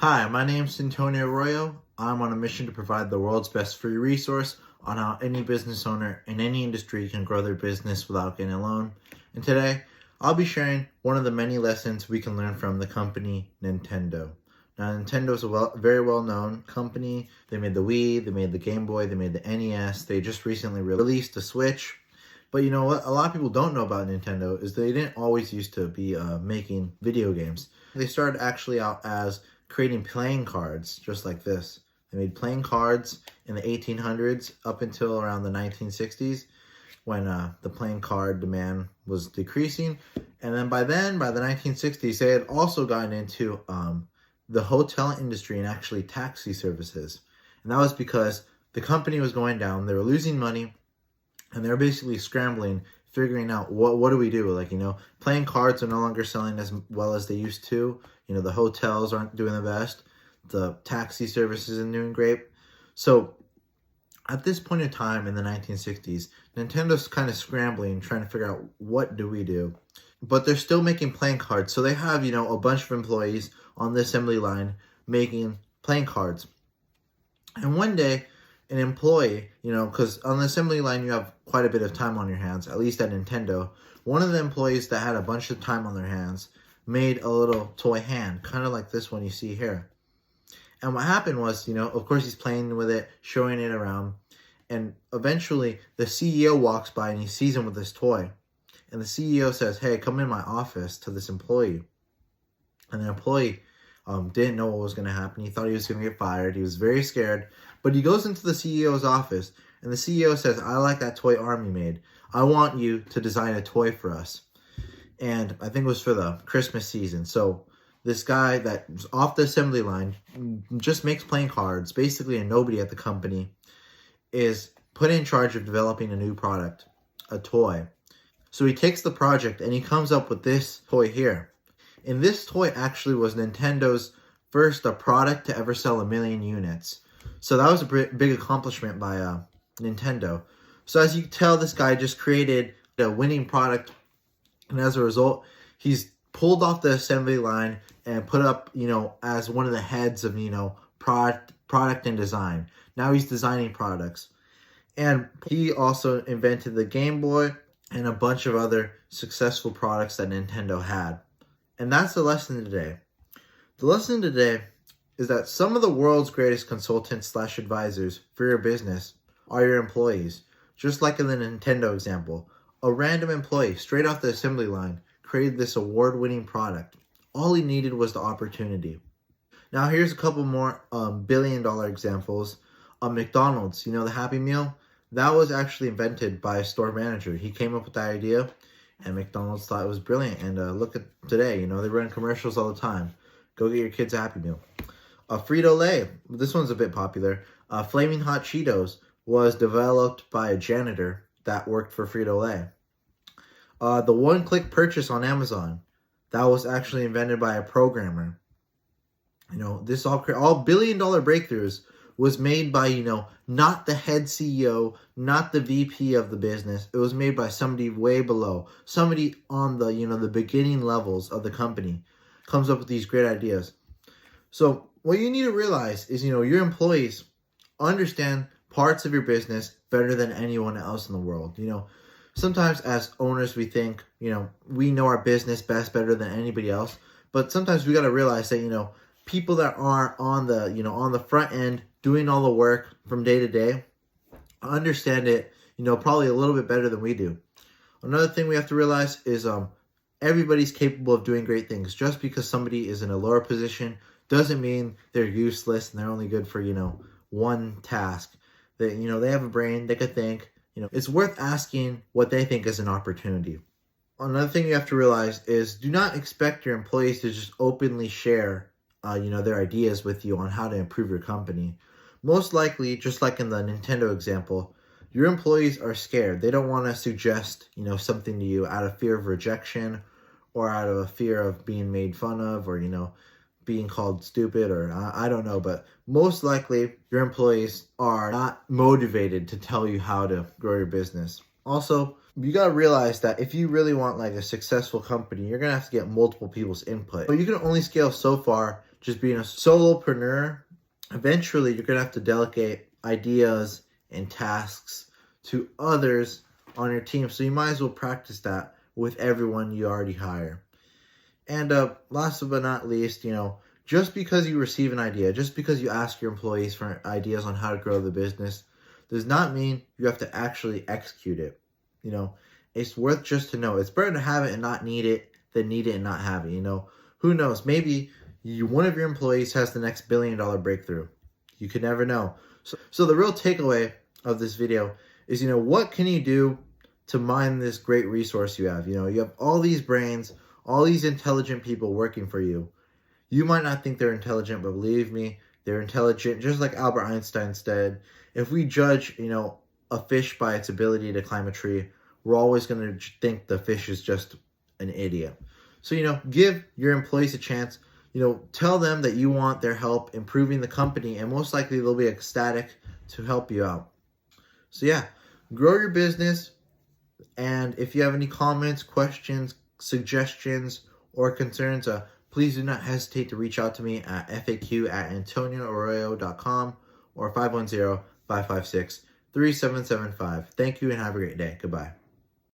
Hi, my name is Antonio Arroyo. I'm on a mission to provide the world's best free resource on how any business owner in any industry can grow their business without getting a loan. And today, I'll be sharing one of the many lessons we can learn from the company Nintendo. Now, Nintendo is a very well known company. They made the Wii, they made the Game Boy, they made the NES. They just recently released the Switch. But you know what? A lot of people don't know about Nintendo is they didn't always used to be making video games. They started actually out as creating playing cards just like this. They made playing cards in the 1800s up until around the 1960s when the playing card demand was decreasing. And then, by the 1960s, they had also gotten into the hotel industry and actually taxi services. And that was because the company was going down, they were losing money, and they're basically scrambling, figuring out what do we do? Like, playing cards are no longer selling as well as they used to. The hotels aren't doing the best. The taxi service isn't doing great. So at this point in time in the 1960s, Nintendo's kind of scrambling, trying to figure out what do we do. But they're still making playing cards. So they have, a bunch of employees on the assembly line making playing cards. And one day, an employee, because on the assembly line you have quite a bit of time on your hands, at least at Nintendo. One of the employees that had a bunch of time on their hands made a little toy hand, kind of like this one you see here. And what happened was, of course he's playing with it, showing it around, and eventually the CEO walks by and he sees him with this toy. And the CEO says, "Hey, come in my office," to this employee. And the employee didn't know what was going to happen. He thought he was going to get fired. He was very scared. But he goes into the CEO's office, and the CEO says, "I like that toy arm you made. I want you to design a toy for us." And I think it was for the Christmas season. So this guy that was off the assembly line, just makes playing cards, basically a nobody at the company, is put in charge of developing a new product, a toy. So he takes the project and he comes up with this toy here. And this toy actually was Nintendo's first product to ever sell 1,000,000 units. So that was a big accomplishment by Nintendo. So as you can tell, this guy just created a winning product. And as a result, he's pulled off the assembly line and put up, as one of the heads of, product and design. Now he's designing products. And he also invented the Game Boy and a bunch of other successful products that Nintendo had. And that's the lesson today. The lesson today is that some of the world's greatest consultants/advisors for your business are your employees. Just like in the Nintendo example, a random employee straight off the assembly line created this award-winning product. All he needed was the opportunity. Now here's a couple more billion-dollar examples. McDonald's, the Happy Meal, that was actually invented by a store manager. He came up with the idea, and McDonald's thought it was brilliant. And look at today, they run commercials all the time. Go get your kids a Happy Meal. Frito-Lay, this one's a bit popular. Flaming Hot Cheetos was developed by a janitor that worked for Frito-Lay. The one-click purchase on Amazon, that was actually invented by a programmer. This all billion-dollar breakthroughs was made by, not the head CEO, not the VP of the business. It was made by somebody way below, somebody on the, the beginning levels of the company comes up with these great ideas. So what you need to realize is, your employees understand parts of your business better than anyone else in the world. Sometimes as owners, we think, we know our business better than anybody else. But sometimes we got to realize that, people that are on the, on the front end doing all the work from day to day understand it, probably a little bit better than we do. Another thing we have to realize is everybody's capable of doing great things. Just because somebody is in a lower position doesn't mean they're useless and they're only good for, one task. They have a brain, they could think. It's worth asking what they think is an opportunity. Another thing you have to realize is do not expect your employees to just openly share, their ideas with you on how to improve your company. Most likely, just like in the Nintendo example, your employees are scared. They don't want to suggest, something to you out of fear of rejection or out of a fear of being made fun of or, being called stupid or I don't know. But most likely, your employees are not motivated to tell you how to grow your business. Also, you got to realize that if you really want like a successful company, you're going to have to get multiple people's input. But you can only scale so far just being a solopreneur, eventually you're going to have to delegate ideas and tasks to others on your team. So you might as well practice that with everyone you already hire. And last but not least, just because you receive an idea, just because you ask your employees for ideas on how to grow the business, does not mean you have to actually execute it. It's worth just to know. It's better to have it and not need it than need it and not have it. Who knows? Maybe one of your employees has the next $1 billion breakthrough. You could never know. So the real takeaway of this video is, what can you do to mine this great resource you have? You have all these brains, all these intelligent people working for you. You might not think they're intelligent, but believe me, they're intelligent, just like Albert Einstein said. If we judge, a fish by its ability to climb a tree, we're always going to think the fish is just an idiot. So, give your employees a chance. Tell them that you want their help improving the company, and most likely they'll be ecstatic to help you out. So yeah, grow your business. And if you have any comments, questions, suggestions, or concerns, please do not hesitate to reach out to me at faq@antonioarroyo.com or 510-556-3775. Thank you and have a great day. Goodbye.